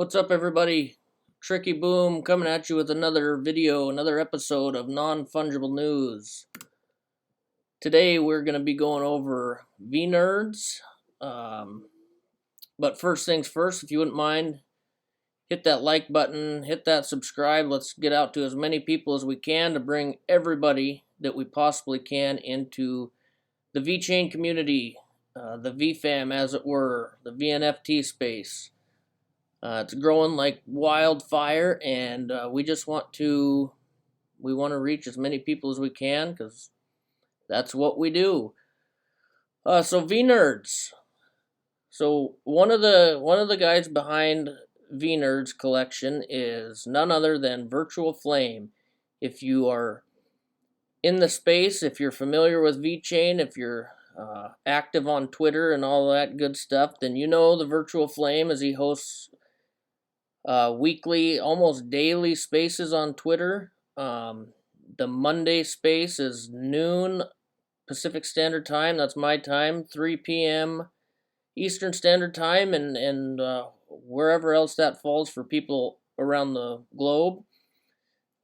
What's up, everybody? Tricky Boom coming at you with another video, another episode of Non-Fungible News. Today we're going to be going over Venerds. But first things first, if you wouldn't mind, hit that like button, hit that subscribe. Let's get out to as many people as we can to bring everybody that we possibly can into the Vechain community, the VFAM as it were, the VNFT space. It's growing like wildfire, and we want to reach as many people as we can because that's what we do. So Venerds. So one of the guys behind Venerds collection is none other than Virtual Flame. If you are in the space, if you're familiar with Vechain, if you're active on Twitter and all that good stuff, then you know the Virtual Flame as he hosts weekly, almost daily spaces on Twitter. The Monday space is noon Pacific Standard Time. That's my time, 3 p.m. Eastern Standard Time, and wherever else that falls for people around the globe.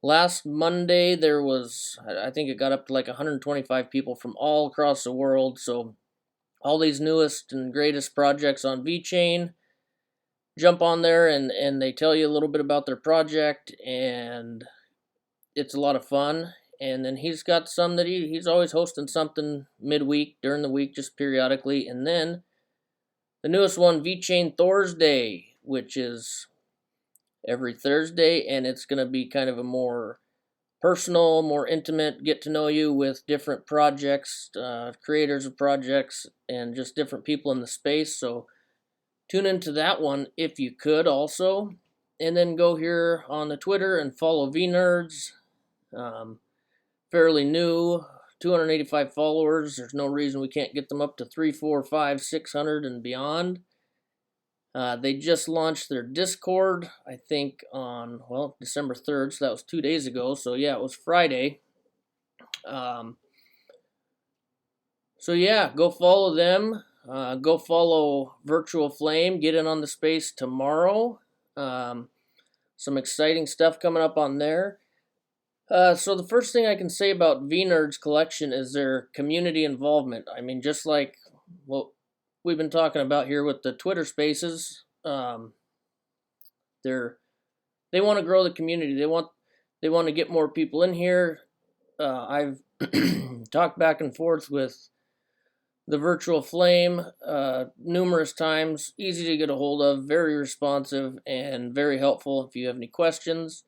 Last Monday, there was, I think it got up to like 125 people from all across the world. So all these newest and greatest projects on Vechain jump on there and they tell you a little bit about their project, and it's a lot of fun. And then he's got some that he's always hosting something midweek, during the week, just periodically. And then the newest one, Vechain Thursday, which is every Thursday, and it's going to be kind of a more personal, more intimate, get to know you with different projects, creators of projects, and just different people in the space. So tune into that one if you could also. And then go here on the Twitter and follow Venerds. Fairly new, 285 followers. There's no reason we can't get them up to 3, 4, 5, 600 and beyond. They just launched their Discord, I think on, December 3rd, so that was 2 days ago. So yeah, it was Friday. So yeah, go follow them. Go follow Virtual Flame. Get in on the space tomorrow. Some exciting stuff coming up on there. So the first thing I can say about Venerds collection is their community involvement. I mean, just like what we've been talking about here with the Twitter Spaces, they want to grow the community. They want to get more people in here. I've talked back and forth with the Virtual Flame numerous times. Easy to get a hold of, very responsive, and very helpful if you have any questions.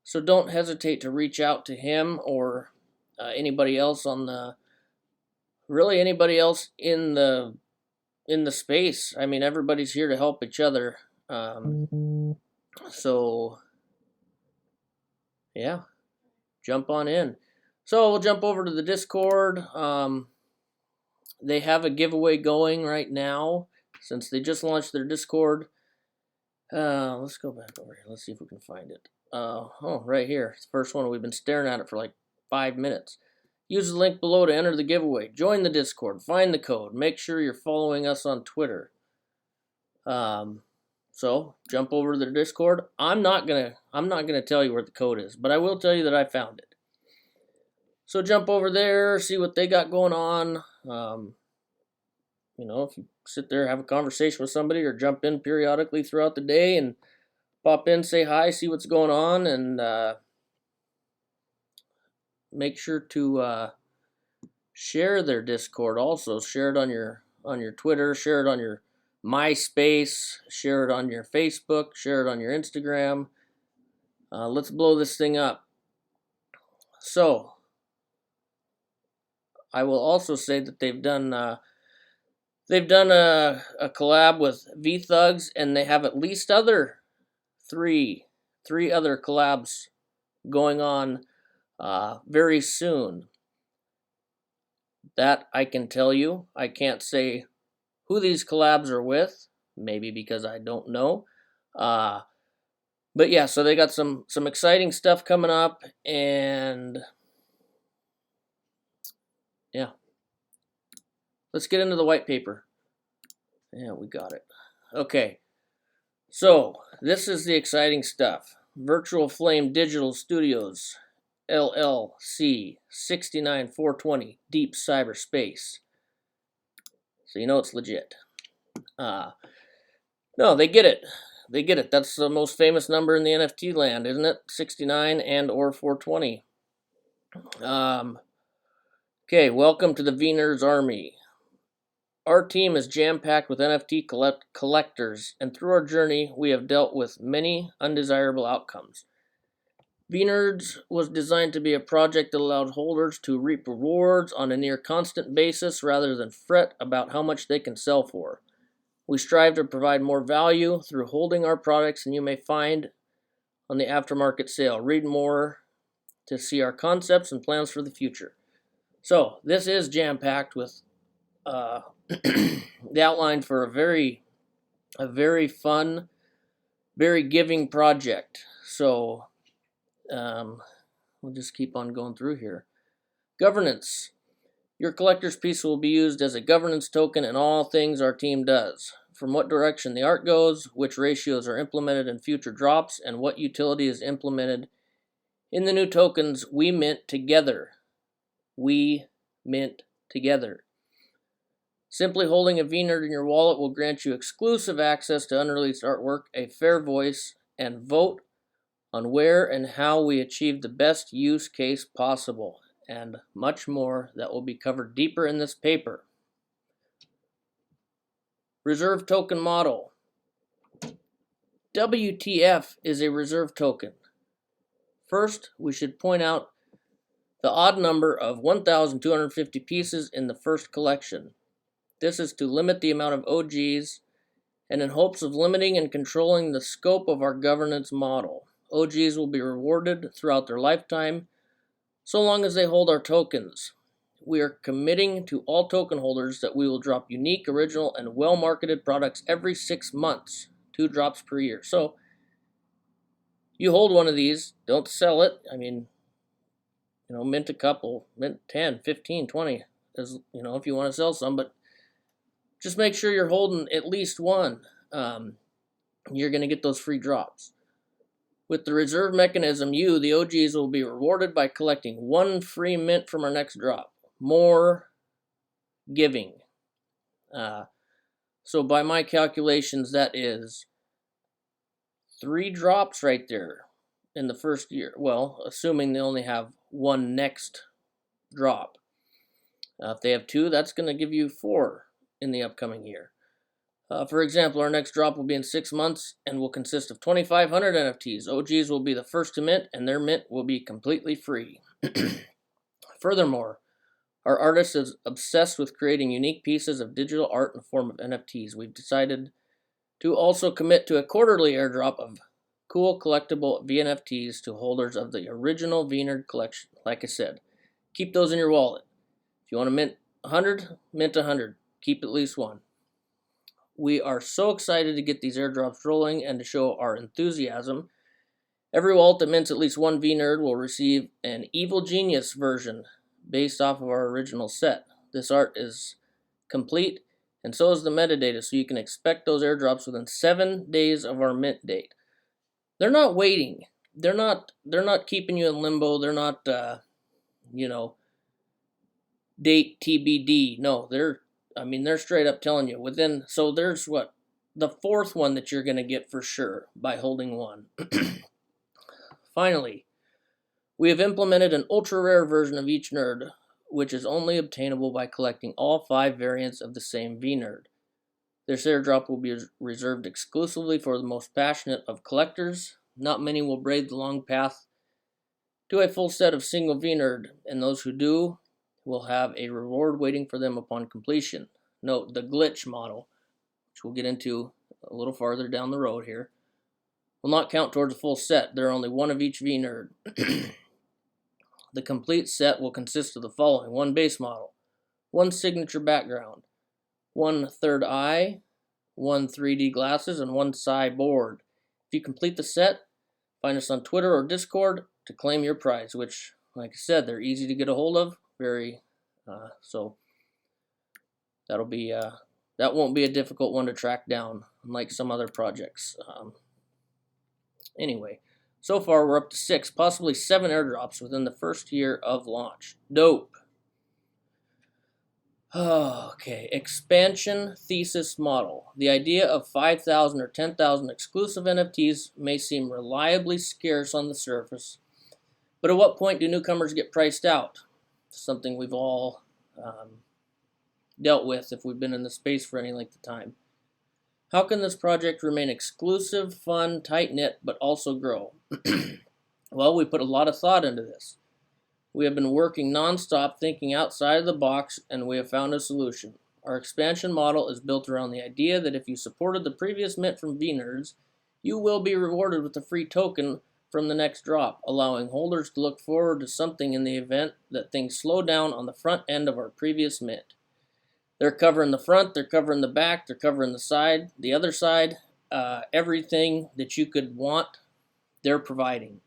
So don't hesitate to reach out to him or anybody else anybody else in the space. I mean, everybody's here to help each other. So yeah, jump on in. So we'll jump over to the Discord. They have a giveaway going right now since they just launched their Discord. Let's go back over here. Let's see if we can find it. Right here. It's the first one. We've been staring at it for like 5 minutes. Use the link below to enter the giveaway. Join the Discord. Find the code. Make sure you're following us on Twitter. So jump over to the Discord. I'm not gonna tell you where the code is, but I will tell you that I found it. So jump over there, see what they got going on. If you sit there, have a conversation with somebody, or jump in periodically throughout the day and pop in, say hi, see what's going on, and make sure to share their Discord also. Share it on your Twitter, share it on your MySpace, share it on your Facebook, share it on your Instagram. Let's blow this thing up. So I will also say that they've done a collab with V-Thugs, and they have at least three other collabs going on very soon. That I can tell you. I can't say who these collabs are with, maybe because I don't know. But yeah, so they got some exciting stuff coming up, and yeah. Let's get into the white paper. Yeah, we got it. Okay. So, this is the exciting stuff. Virtual Flame Digital Studios, LLC, 69420, Deep Cyberspace. So you know it's legit. No, they get it. They get it. That's the most famous number in the NFT land, isn't it? 69 and or 420. Okay, welcome to the Venerds Army. Our team is jam-packed with NFT collectors, and through our journey, we have dealt with many undesirable outcomes. Venerds was designed to be a project that allowed holders to reap rewards on a near constant basis rather than fret about how much they can sell for. We strive to provide more value through holding our products than you may find on the aftermarket sale. Read more to see our concepts and plans for the future. So this is jam-packed with the outline for a very fun, very giving project. So we'll just keep on going through here. Governance. Your collector's piece will be used as a governance token in all things our team does. From what direction the art goes, which ratios are implemented in future drops, and what utility is implemented in the new tokens we mint together. We mint together. Simply holding a Venerd in your wallet will grant you exclusive access to unreleased artwork, a fair voice, and vote on where and how we achieve the best use case possible, and much more that will be covered deeper in this paper. Reserve token model. WTF is a reserve token. First, we should point out the odd number of 1,250 pieces in the first collection. This is to limit the amount of OGs and in hopes of limiting and controlling the scope of our governance model. OGs will be rewarded throughout their lifetime so long as they hold our tokens. We are committing to all token holders that we will drop unique, original, and well-marketed products every 6 months, 2 drops per year. So you hold one of these, don't sell it. I mean, mint a couple, mint 10, 15, 20, as if you want to sell some, but just make sure you're holding at least one. You're going to get those free drops. With the reserve mechanism, you, the OGs, will be rewarded by collecting 1 free mint from our next drop. More giving. So by my calculations, that is 3 drops right there in the first year. Well, assuming they only have 1 next drop. If they have 2, that's going to give you 4 in the upcoming year. For example, our next drop will be in 6 months and will consist of 2,500 NFTs. OGs will be the first to mint, and their mint will be completely free. Furthermore, our artist is obsessed with creating unique pieces of digital art in the form of NFTs. We've decided to also commit to a quarterly airdrop of cool collectible VNFTs to holders of the original Venerd collection. Like I said, keep those in your wallet. If you want to mint 100, mint 100. Keep at least 1. We are so excited to get these airdrops rolling and to show our enthusiasm. Every wallet that mints at least 1 Venerd will receive an Evil Genius version based off of our original set. This art is complete, and so is the metadata, so you can expect those airdrops within 7 days of our mint date. They're not waiting. They're not keeping you in limbo. They're not date TBD. No, they're straight up telling you within. So there's the 4th one that you're going to get for sure by holding 1. Finally, we have implemented an ultra rare version of each nerd, which is only obtainable by collecting all 5 variants of the same Venerd. This airdrop will be reserved exclusively for the most passionate of collectors. Not many will brave the long path to a full set of single Venerd, and those who do will have a reward waiting for them upon completion. Note, the glitch model, which we'll get into a little farther down the road here, will not count towards a full set. There are only 1 of each Venerd. The complete set will consist of the following: 1 base model, 1 signature background, 1 third eye, 1 3D glasses, and 1 Psi board. If you complete the set, find us on Twitter or Discord to claim your prize, which, like I said, they're easy to get a hold of. So that'll be that won't be a difficult one to track down, unlike some other projects. Anyway, so far we're up to 6, possibly 7 airdrops within the first year of launch. Dope. Okay, expansion thesis model. The idea of 5,000 or 10,000 exclusive NFTs may seem reliably scarce on the surface, but at what point do newcomers get priced out? Something we've all dealt with if we've been in the space for any length of time. How can this project remain exclusive, fun, tight-knit, but also grow? Well, we put a lot of thought into this. We have been working non-stop, thinking outside of the box, and we have found a solution. Our expansion model is built around the idea that if you supported the previous mint from Venerds, you will be rewarded with a free token from the next drop, allowing holders to look forward to something in the event that things slow down on the front end of our previous mint. They're covering the front, they're covering the back, they're covering the side, the other side, everything that you could want, they're providing.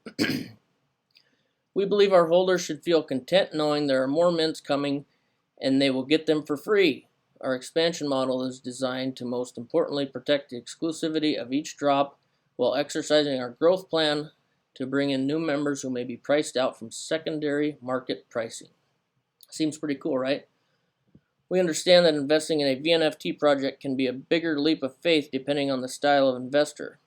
We believe our holders should feel content knowing there are more mints coming and they will get them for free. Our expansion model is designed to most importantly protect the exclusivity of each drop while exercising our growth plan to bring in new members who may be priced out from secondary market pricing. Seems pretty cool, right? We understand that investing in a VNFT project can be a bigger leap of faith depending on the style of investor.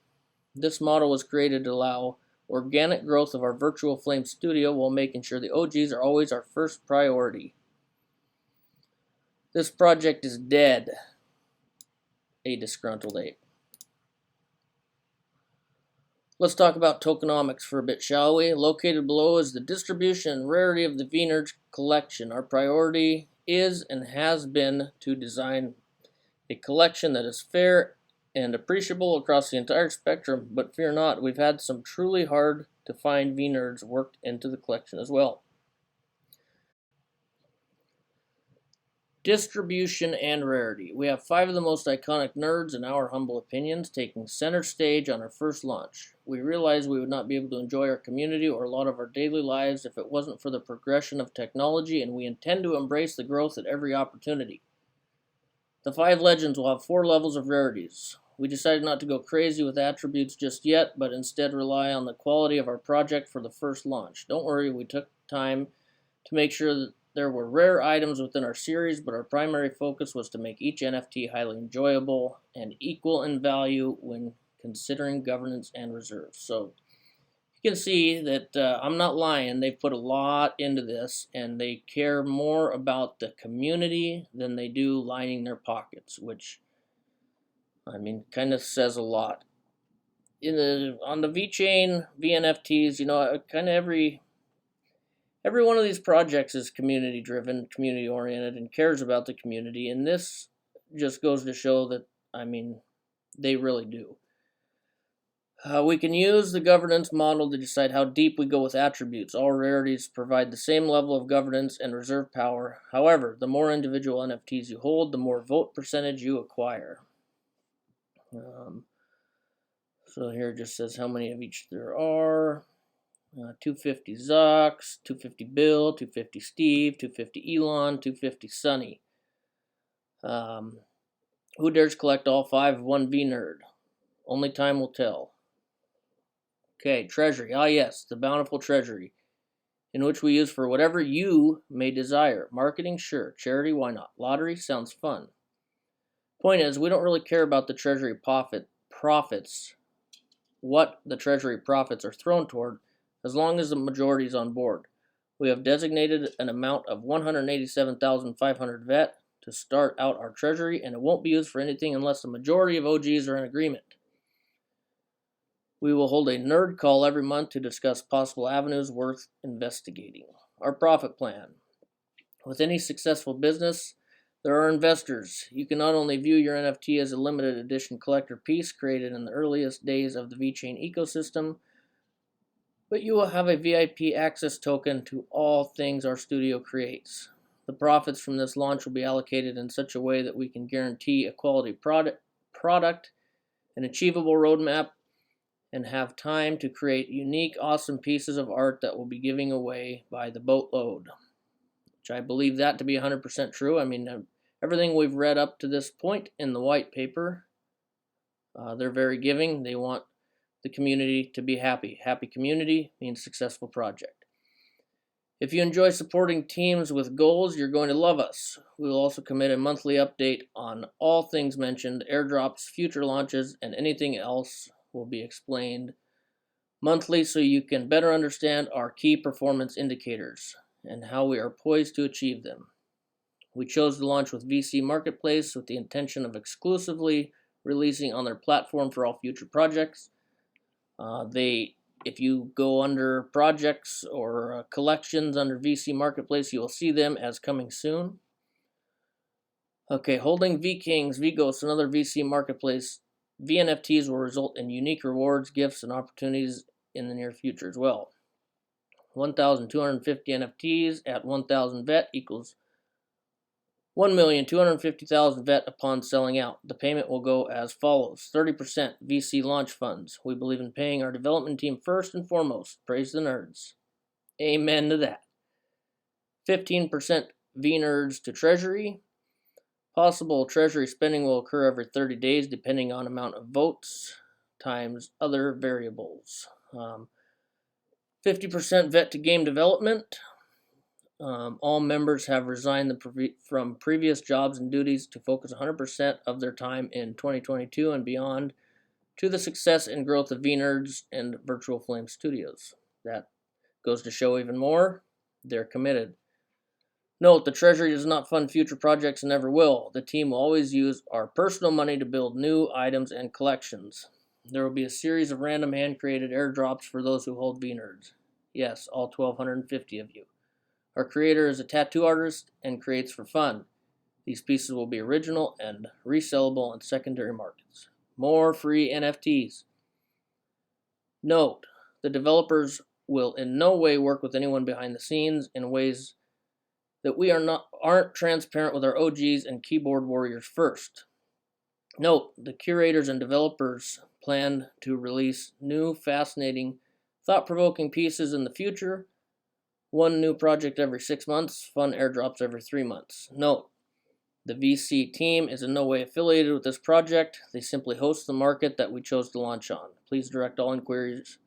This model was created to allow organic growth of our virtual flame studio while making sure the OGs are always our first priority. This project is dead. A disgruntled ape. Let's talk about tokenomics for a bit, shall we? Located below is the distribution and rarity of the Venerds collection. Our priority is and has been to design a collection that is fair and appreciable across the entire spectrum, but fear not, we've had some truly hard to find Venerds worked into the collection as well. Distribution and rarity. We have 5 of the most iconic nerds, in our humble opinions, taking center stage on our first launch. We realized we would not be able to enjoy our community or a lot of our daily lives if it wasn't for the progression of technology, and we intend to embrace the growth at every opportunity. The 5 legends will have 4 levels of rarities. We decided not to go crazy with attributes just yet, but instead rely on the quality of our project for the first launch. Don't worry, we took time to make sure that there were rare items within our series, but our primary focus was to make each NFT highly enjoyable and equal in value when considering governance and reserves. So you can see that I'm not lying. They've put a lot into this, and they care more about the community than they do lining their pockets, which, I mean, kind of says a lot. On the Vechain VNFTs, you know, kind of every one of these projects is community driven, community oriented, and cares about the community, and this just goes to show that, I mean, they really do. We can use the governance model to decide how deep we go with attributes. All rarities provide the same level of governance and reserve power. However, the more individual NFTs you hold, the more vote percentage you acquire. So here it just says how many of each there are. 250 Zucks, 250 Bill, 250 Steve, 250 Elon, 250 Sunny. Who dares collect all 5 of one V-Nerd? Only time will tell. Okay, treasury. Ah yes, the bountiful treasury, in which we use for whatever you may desire. Marketing, sure. Charity, why not? Lottery, sounds fun. Point is, we don't really care about the treasury profits, what the treasury profits are thrown toward, as long as the majority is on board. We have designated an amount of 187,500 VET to start out our treasury, and it won't be used for anything unless the majority of OGs are in agreement. We will hold a nerd call every month to discuss possible avenues worth investigating. Our profit plan. With any successful business, there are investors. You can not only view your NFT as a limited edition collector piece created in the earliest days of the Vechain ecosystem, but you will have a VIP access token to all things our studio creates. The profits from this launch will be allocated in such a way that we can guarantee a quality product, an achievable roadmap, and have time to create unique, awesome pieces of art that will be giving away by the boatload. Which I believe that to be 100% true. I mean, everything we've read up to this point in the white paper. They're very giving. They want the community to be happy. Happy community means successful project. If you enjoy supporting teams with goals, you're going to love us. We will also commit a monthly update on all things mentioned, airdrops, future launches, and anything else will be explained monthly so you can better understand our key performance indicators and how we are poised to achieve them. We chose to launch with VC Marketplace with the intention of exclusively releasing on their platform for all future projects. If you go under projects or collections under VC Marketplace, you will see them as coming soon. Okay, holding VKings, VGhosts, and other VC Marketplace VNFTs will result in unique rewards, gifts, and opportunities in the near future as well. 1,250 NFTs at 1,000 VET equals 1,250,000 VET upon selling out. The payment will go as follows. 30% VC launch funds. We believe in paying our development team first and foremost. Praise the nerds. Amen to that. 15% Venerds to Treasury. Possible Treasury spending will occur every 30 days depending on amount of votes times other variables. 50% VET to game development. All members have resigned from previous jobs and duties to focus 100% of their time in 2022 and beyond to the success and growth of Venerds and Virtual Flame Studios. That goes to show even more, they're committed. Note, the Treasury does not fund future projects and never will. The team will always use our personal money to build new items and collections. There will be a series of random hand-created airdrops for those who hold Venerds. Yes, all 1,250 of you. Our creator is a tattoo artist and creates for fun. These pieces will be original and resellable on secondary markets. More free NFTs. Note, the developers will in no way work with anyone behind the scenes in ways that we aren't transparent with our OGs and keyboard warriors first. Note, the curators and developers plan to release new, fascinating, thought-provoking pieces in the future. One new project every 6 months, fun airdrops every 3 months. Note, the VC team is in no way affiliated with this project. They simply host the market that we chose to launch on. Please direct all inquiries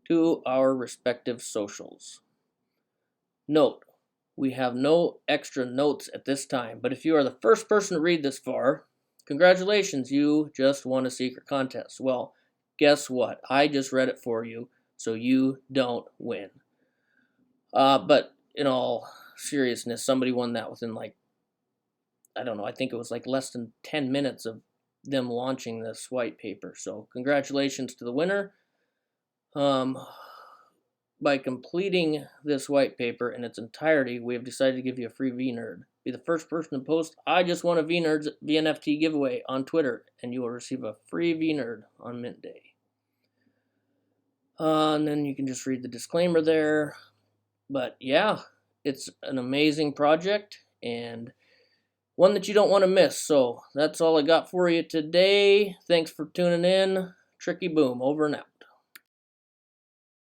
to our respective socials. Note, we have no extra notes at this time, but if you are the first person to read this far, congratulations, you just won a secret contest. Well, guess what? I just read it for you, so you don't win. But in all seriousness, somebody won that within I think it was less than 10 minutes of them launching this white paper. So congratulations to the winner. By completing this white paper in its entirety, we have decided to give you a free VNerd. Be the first person to post, I just won a Venerds VNFT giveaway on Twitter, and you will receive a free VNerd on Mint Day. And then you can just read the disclaimer there. But yeah, it's an amazing project and one that you don't want to miss. So that's all I got for you today. Thanks for tuning in. Tricky Boom, over and out.